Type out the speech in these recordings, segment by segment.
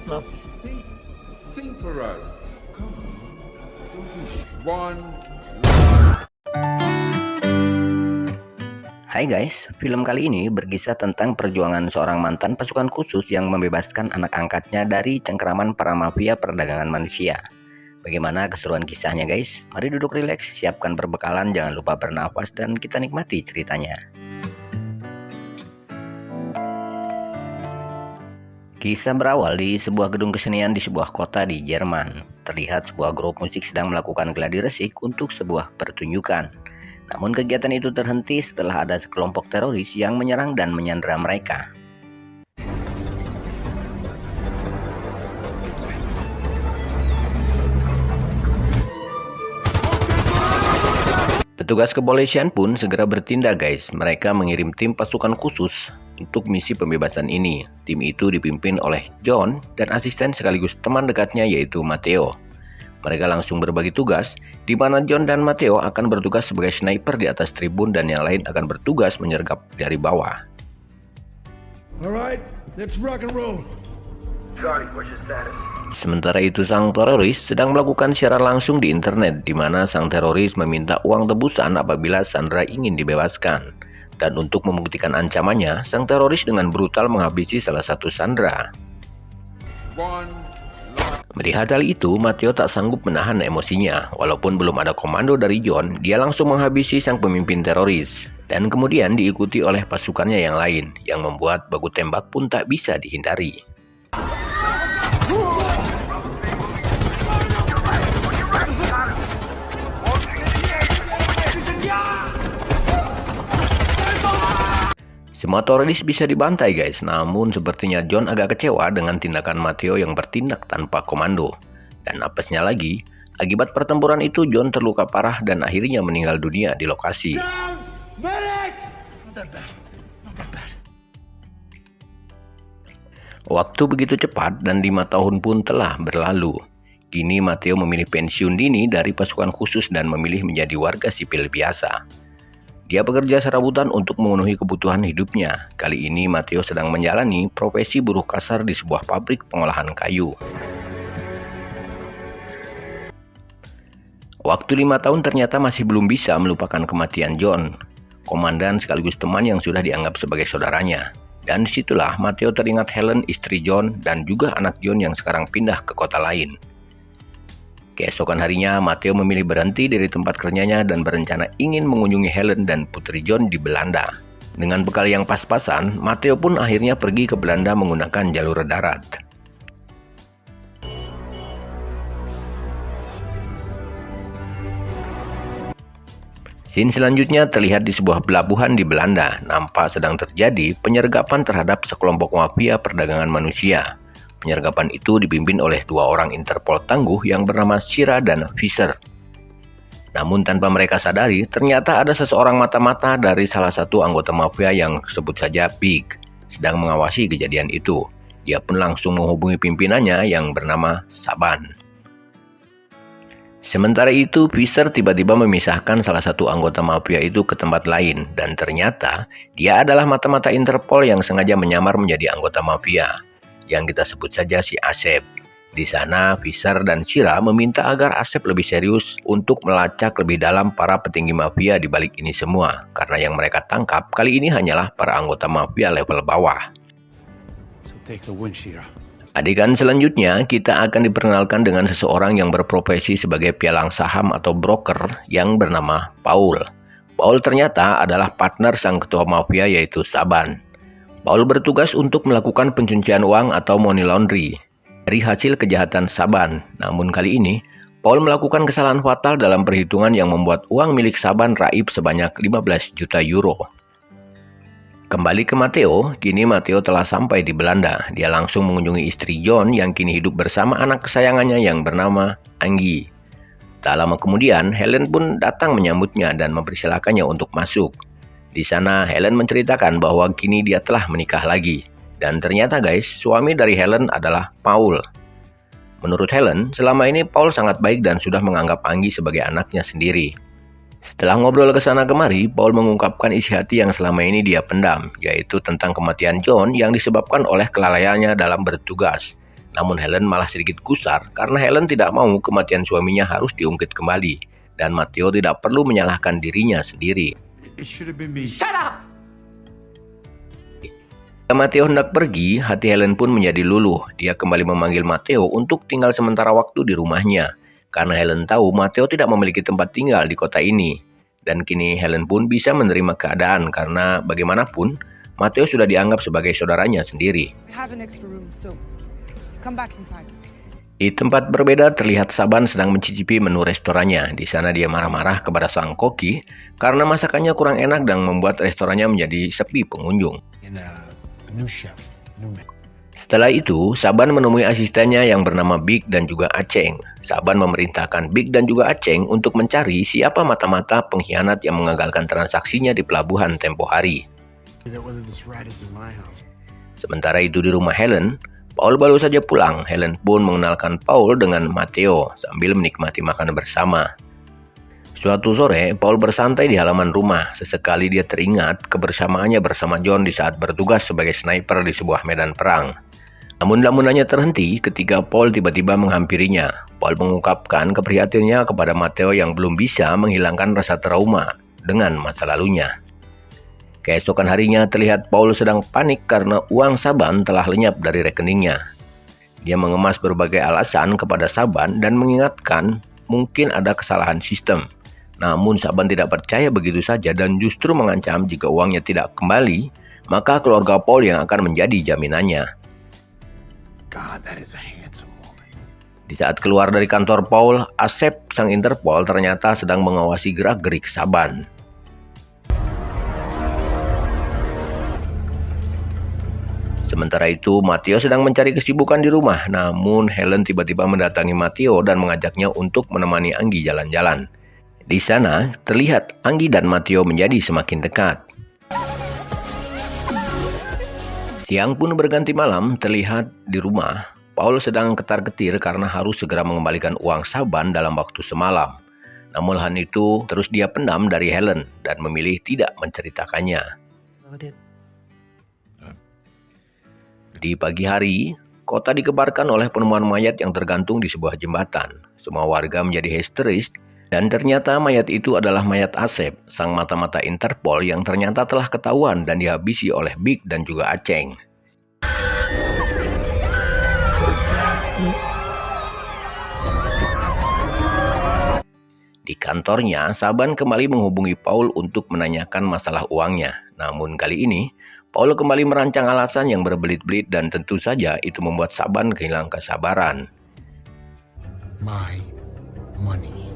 love. Sing for us. Come on. Don't be one. Hai guys, film kali ini berkisah tentang perjuangan seorang mantan pasukan khusus yang membebaskan anak angkatnya dari cengkeraman para mafia perdagangan manusia. Bagaimana keseruan kisahnya guys? Mari duduk rileks, siapkan perbekalan, jangan lupa bernafas dan kita nikmati ceritanya. Kisah berawal di sebuah gedung kesenian di sebuah kota di Jerman. Terlihat sebuah grup musik sedang melakukan gladi resik untuk sebuah pertunjukan. Namun kegiatan itu terhenti setelah ada sekelompok teroris yang menyerang dan menyandera mereka. Petugas kepolisian pun segera bertindak guys. Mereka mengirim tim pasukan khusus untuk misi pembebasan ini. Tim itu dipimpin oleh John dan asisten sekaligus teman dekatnya yaitu Matteo. Mereka langsung berbagi tugas, di mana John dan Matteo akan bertugas sebagai sniper di atas tribun dan yang lain akan bertugas menyergap dari bawah. Alright, let's rock and roll. Charlie, what's your status? Sementara itu sang teroris sedang melakukan siaran langsung di internet, di mana sang teroris meminta uang tebusan apabila Sandra ingin dibebaskan. Dan untuk membuktikan ancamannya, sang teroris dengan brutal menghabisi salah satu Sandra. Melihat hal itu, Matteo tak sanggup menahan emosinya. Walaupun belum ada komando dari John, dia langsung menghabisi sang pemimpin teroris. Dan kemudian diikuti oleh pasukannya yang lain, yang membuat baku tembak pun tak bisa dihindari. Semua teroris bisa dibantai guys, namun sepertinya John agak kecewa dengan tindakan Matteo yang bertindak tanpa komando. Dan apesnya lagi, akibat pertempuran itu John terluka parah dan akhirnya meninggal dunia di lokasi. Waktu begitu cepat dan 5 tahun pun telah berlalu. Kini Matteo memilih pensiun dini dari pasukan khusus dan memilih menjadi warga sipil biasa. Dia bekerja serabutan untuk memenuhi kebutuhan hidupnya. Kali ini Matteo sedang menjalani profesi buruh kasar di sebuah pabrik pengolahan kayu. Waktu 5 tahun ternyata masih belum bisa melupakan kematian John, komandan sekaligus teman yang sudah dianggap sebagai saudaranya. Dan disitulah Matteo teringat Helen, istri John, dan juga anak John yang sekarang pindah ke kota lain. Keesokan harinya, Matteo memilih berhenti dari tempat kerjanya dan berencana ingin mengunjungi Helen dan putri John di Belanda. Dengan bekal yang pas-pasan, Matteo pun akhirnya pergi ke Belanda menggunakan jalur darat. Scene selanjutnya terlihat di sebuah pelabuhan di Belanda. Nampak sedang terjadi penyergapan terhadap sekelompok mafia perdagangan manusia. Penyergapan itu dipimpin oleh 2 orang Interpol tangguh yang bernama Shira dan Fisher. Namun tanpa mereka sadari, ternyata ada seseorang mata-mata dari salah satu anggota mafia yang sebut saja Big, sedang mengawasi kejadian itu. Dia pun langsung menghubungi pimpinannya yang bernama Saban. Sementara itu, Fisher tiba-tiba memisahkan salah satu anggota mafia itu ke tempat lain, dan ternyata dia adalah mata-mata Interpol yang sengaja menyamar menjadi anggota mafia, yang kita sebut saja si Asep. Di sana, Fisher dan Shira meminta agar Asep lebih serius untuk melacak lebih dalam para petinggi mafia di balik ini semua, karena yang mereka tangkap kali ini hanyalah para anggota mafia level bawah. So take the win, Shira. Adegan selanjutnya, kita akan diperkenalkan dengan seseorang yang berprofesi sebagai pialang saham atau broker yang bernama Paul. Paul ternyata adalah partner sang ketua mafia yaitu Saban. Paul bertugas untuk melakukan pencucian uang atau money laundry dari hasil kejahatan Saban. Namun kali ini, Paul melakukan kesalahan fatal dalam perhitungan yang membuat uang milik Saban raib sebanyak 15 juta euro. Kembali ke Matteo, kini Matteo telah sampai di Belanda. Dia langsung mengunjungi istri John yang kini hidup bersama anak kesayangannya yang bernama Anggi. Tak lama kemudian, Helen pun datang menyambutnya dan mempersilakannya untuk masuk. Di sana, Helen menceritakan bahwa kini dia telah menikah lagi. Dan ternyata guys, suami dari Helen adalah Paul. Menurut Helen, selama ini Paul sangat baik dan sudah menganggap Anggi sebagai anaknya sendiri. Setelah ngobrol ke sana kemari, Paul mengungkapkan isi hati yang selama ini dia pendam, yaitu tentang kematian John yang disebabkan oleh kelalaiannya dalam bertugas. Namun Helen malah sedikit gusar karena Helen tidak mau kematian suaminya harus diungkit kembali, dan Matteo tidak perlu menyalahkan dirinya sendiri. It should have been me. Ketika Matteo hendak pergi, hati Helen pun menjadi luluh. Dia kembali memanggil Matteo untuk tinggal sementara waktu di rumahnya, karena Helen tahu Matteo tidak memiliki tempat tinggal di kota ini. Dan kini Helen pun bisa menerima keadaan karena bagaimanapun Matteo sudah dianggap sebagai saudaranya sendiri. We have an extra room, so come back inside. Di tempat berbeda terlihat Saban sedang mencicipi menu restorannya. Di sana dia marah-marah kepada sang koki karena masakannya kurang enak dan membuat restorannya menjadi sepi pengunjung. A new chef, new man. Setelah itu, Saban menemui asistennya yang bernama Big dan juga Aceng. Saban memerintahkan Big dan juga Aceng untuk mencari siapa mata-mata pengkhianat yang mengagalkan transaksinya di pelabuhan tempo hari. Whether this rat is in my house. Sementara itu di rumah Helen, Paul baru saja pulang. Helen pun mengenalkan Paul dengan Matteo sambil menikmati makanan bersama. Suatu sore, Paul bersantai di halaman rumah. Sesekali dia teringat kebersamaannya bersama John di saat bertugas sebagai sniper di sebuah medan perang. Namun lamunannya terhenti ketika Paul tiba-tiba menghampirinya. Paul mengungkapkan keprihatinannya kepada Matteo yang belum bisa menghilangkan rasa trauma dengan masa lalunya. Keesokan harinya terlihat Paul sedang panik karena uang Saban telah lenyap dari rekeningnya. Dia mengemas berbagai alasan kepada Saban dan mengingatkan mungkin ada kesalahan sistem. Namun Saban tidak percaya begitu saja dan justru mengancam jika uangnya tidak kembali, maka keluarga Paul yang akan menjadi jaminannya. God, that is a handsome woman. Di saat keluar dari kantor Paul, Asep sang Interpol ternyata sedang mengawasi gerak-gerik Saban. Sementara itu, Matteo sedang mencari kesibukan di rumah. Namun, Helen tiba-tiba mendatangi Matteo dan mengajaknya untuk menemani Anggi jalan-jalan. Di sana, terlihat Anggi dan Matteo menjadi semakin dekat. Siang pun berganti malam, terlihat di rumah. Paul sedang ketar-ketir karena harus segera mengembalikan uang Saban dalam waktu semalam. Namun hal itu terus dia pendam dari Helen dan memilih tidak menceritakannya. Di pagi hari, kota dikebarkan oleh penemuan mayat yang tergantung di sebuah jembatan. Semua warga menjadi histeris, dan ternyata mayat itu adalah mayat Asep, sang mata-mata Interpol yang ternyata telah ketahuan dan dihabisi oleh Big dan juga Aceng. Di kantornya, Saban kembali menghubungi Paul untuk menanyakan masalah uangnya. Namun kali ini, Paul kembali merancang alasan yang berbelit-belit dan tentu saja itu membuat Saban kehilangan kesabaran. My money.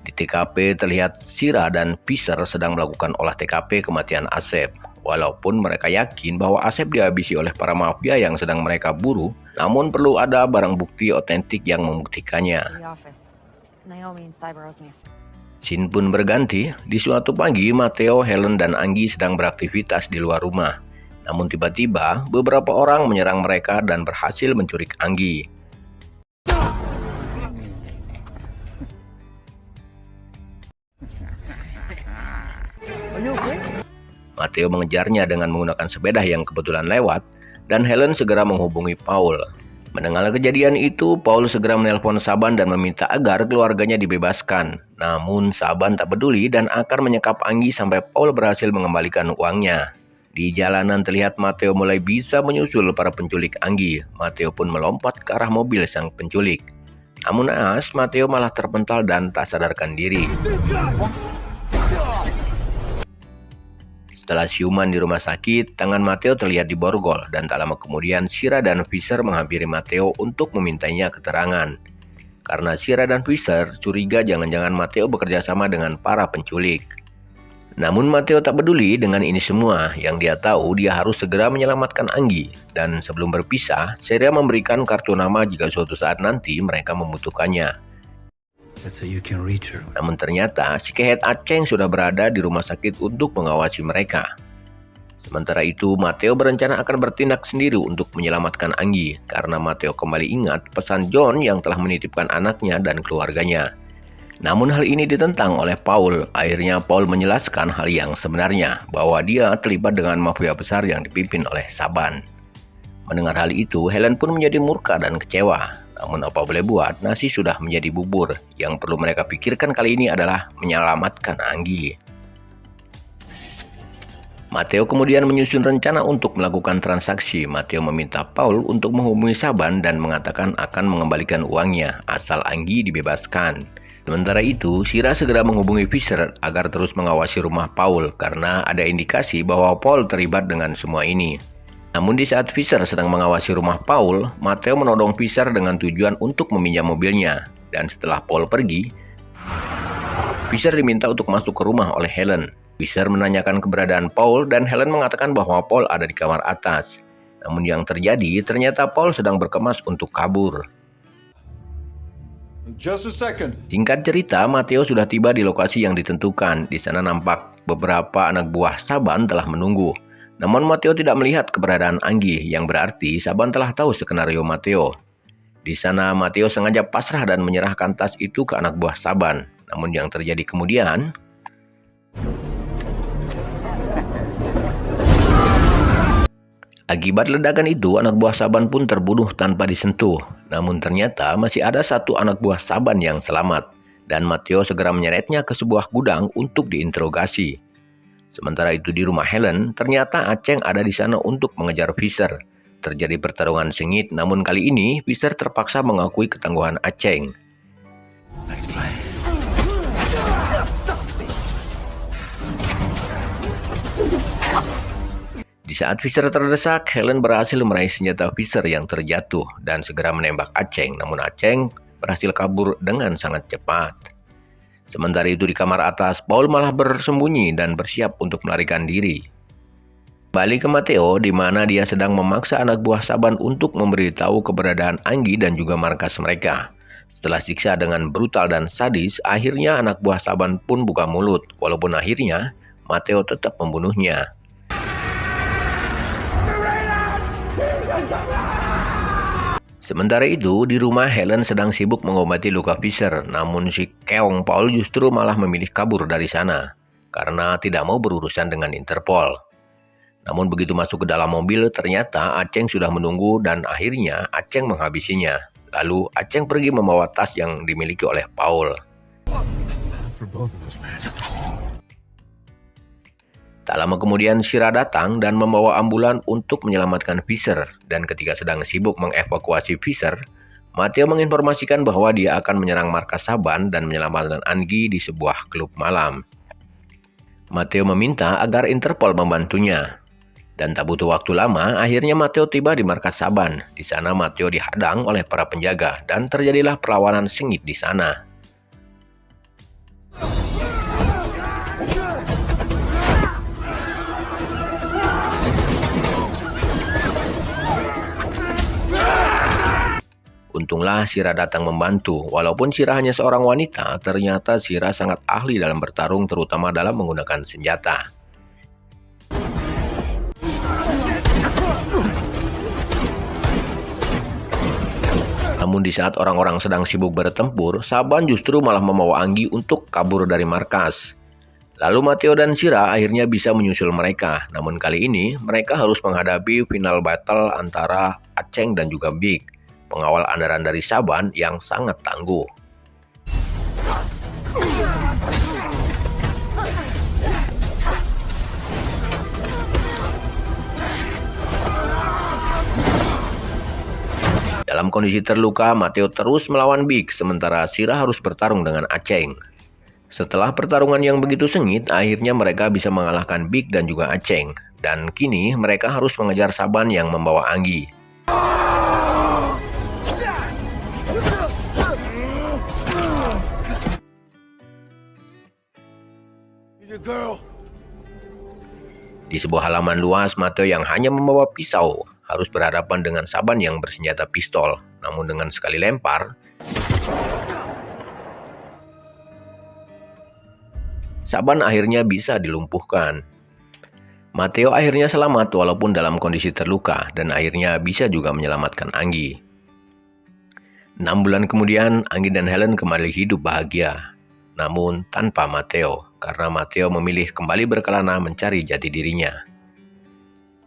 Di TKP terlihat Sira dan Fisher sedang melakukan olah TKP kematian Asep. Walaupun mereka yakin bahwa Asep dihabisi oleh para mafia yang sedang mereka buru, namun perlu ada barang bukti otentik yang membuktikannya. The office. Naomi and Cyber owes me. Scene pun berganti. Di suatu pagi, Matteo, Helen, dan Anggi sedang beraktivitas di luar rumah. Namun tiba-tiba, beberapa orang menyerang mereka dan berhasil menculik Anggi. Matteo mengejarnya dengan menggunakan sepeda yang kebetulan lewat, dan Helen segera menghubungi Paul. Mendengar kejadian itu, Paul segera menelpon Saban dan meminta agar keluarganya dibebaskan. Namun Saban tak peduli dan akan menyekap Anggi sampai Paul berhasil mengembalikan uangnya. Di jalanan terlihat Matteo mulai bisa menyusul para penculik Anggi. Matteo pun melompat ke arah mobil sang penculik. Namun naas, Matteo malah terpental dan tak sadarkan diri. Setelah siuman di rumah sakit, tangan Matteo terlihat diborgol dan tak lama kemudian Sira dan Fisher menghampiri Matteo untuk memintanya keterangan. Karena Sira dan Fisher curiga jangan-jangan Matteo bekerja sama dengan para penculik. Namun Matteo tak peduli dengan ini semua. Yang dia tahu dia harus segera menyelamatkan Anggi. Dan sebelum berpisah, Sira memberikan kartu nama jika suatu saat nanti mereka membutuhkannya. So you can reach her. Namun ternyata si kehet Aceng sudah berada di rumah sakit untuk mengawasi mereka. Sementara itu, Matteo berencana akan bertindak sendiri untuk menyelamatkan Anggi. Karena Matteo kembali ingat pesan John yang telah menitipkan anaknya dan keluarganya. Namun hal ini ditentang oleh Paul. Akhirnya Paul menjelaskan hal yang sebenarnya, bahwa dia terlibat dengan mafia besar yang dipimpin oleh Saban. Mendengar hal itu, Helen pun menjadi murka dan kecewa. Namun apa boleh buat, nasi sudah menjadi bubur. Yang perlu mereka pikirkan kali ini adalah menyelamatkan Anggi. Matteo kemudian menyusun rencana untuk melakukan transaksi. Matteo meminta Paul untuk menghubungi Saban dan mengatakan akan mengembalikan uangnya asal Anggi dibebaskan. Sementara itu, Shira segera menghubungi Fisher agar terus mengawasi rumah Paul karena ada indikasi bahwa Paul terlibat dengan semua ini. Namun di saat Fisher sedang mengawasi rumah Paul, Matteo menodong Fisher dengan tujuan untuk meminjam mobilnya. Dan setelah Paul pergi, Fisher diminta untuk masuk ke rumah oleh Helen. Fisher menanyakan keberadaan Paul dan Helen mengatakan bahwa Paul ada di kamar atas. Namun yang terjadi, ternyata Paul sedang berkemas untuk kabur. Just a second. Singkat cerita, Matteo sudah tiba di lokasi yang ditentukan. Di sana nampak beberapa anak buah Saban telah menunggu. Namun Matteo tidak melihat keberadaan Anggi, yang berarti Saban telah tahu skenario Matteo. Di sana Matteo sengaja pasrah dan menyerahkan tas itu ke anak buah Saban. Namun yang terjadi kemudian, akibat ledakan itu, anak buah Saban pun terbunuh tanpa disentuh. Namun ternyata masih ada satu anak buah Saban yang selamat. Dan Matteo segera menyeretnya ke sebuah gudang untuk diinterogasi. Sementara itu di rumah Helen, ternyata Aceng ada di sana untuk mengejar Fisher. Terjadi pertarungan sengit, namun kali ini Fisher terpaksa mengakui ketangguhan Aceng. Let's play. Di saat Fisher terdesak, Helen berhasil meraih senjata Fisher yang terjatuh dan segera menembak Aceng. Namun Aceng berhasil kabur dengan sangat cepat. Sementara itu di kamar atas, Paul malah bersembunyi dan bersiap untuk melarikan diri. Balik ke Matteo, di mana dia sedang memaksa anak buah Saban untuk memberitahu keberadaan Anggi dan juga markas mereka. Setelah siksa dengan brutal dan sadis, akhirnya anak buah Saban pun buka mulut, walaupun akhirnya Matteo tetap membunuhnya. Sementara itu, di rumah Helen sedang sibuk mengobati luka Fisher, namun si keong Paul justru malah memilih kabur dari sana, karena tidak mau berurusan dengan Interpol. Namun begitu masuk ke dalam mobil, ternyata Aceng sudah menunggu dan akhirnya Aceng menghabisinya. Lalu Aceng pergi membawa tas yang dimiliki oleh Paul. For both of us, man. Tak lama kemudian Shira datang dan membawa ambulan untuk menyelamatkan Fisher. Dan ketika sedang sibuk mengevakuasi Fisher, Matteo menginformasikan bahwa dia akan menyerang markas Saban dan menyelamatkan Anggi di sebuah klub malam. Matteo meminta agar Interpol membantunya. Dan tak butuh waktu lama, akhirnya Matteo tiba di markas Saban. Di sana Matteo dihadang oleh para penjaga dan terjadilah perlawanan sengit di sana. Untunglah Shira datang membantu. Walaupun Shira hanya seorang wanita, ternyata Shira sangat ahli dalam bertarung, terutama dalam menggunakan senjata. Namun di saat orang-orang sedang sibuk bertempur, Saban justru malah membawa Anggi untuk kabur dari markas. Lalu Matteo dan Shira akhirnya bisa menyusul mereka. Namun kali ini mereka harus menghadapi final battle antara Aceng dan juga Big, pengawal andalan dari Saban yang sangat tangguh. Dalam kondisi terluka, Matteo terus melawan Big, sementara Shira harus bertarung dengan Aceng. Setelah pertarungan yang begitu sengit, akhirnya mereka bisa mengalahkan Big dan juga Aceng. Dan kini mereka harus mengejar Saban yang membawa Anggi. Di sebuah halaman luas, Matteo yang hanya membawa pisau harus berhadapan dengan Saban yang bersenjata pistol. Namun dengan sekali lempar, Saban akhirnya bisa dilumpuhkan. Matteo akhirnya selamat walaupun dalam kondisi terluka dan akhirnya bisa juga menyelamatkan Anggi. 6 bulan kemudian, Anggi dan Helen kembali hidup bahagia. Namun tanpa Matteo, karena Matteo memilih kembali berkelana mencari jati dirinya.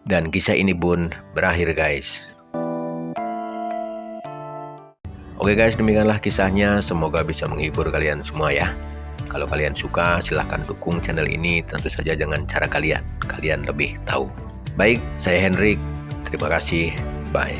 Dan kisah ini pun berakhir guys. Oke guys, demikianlah kisahnya. Semoga bisa menghibur kalian semua ya. Kalau kalian suka, silahkan dukung channel ini, tentu saja dengan cara kalian lebih tahu. Baik, saya Hendrik. Terima kasih. Bye.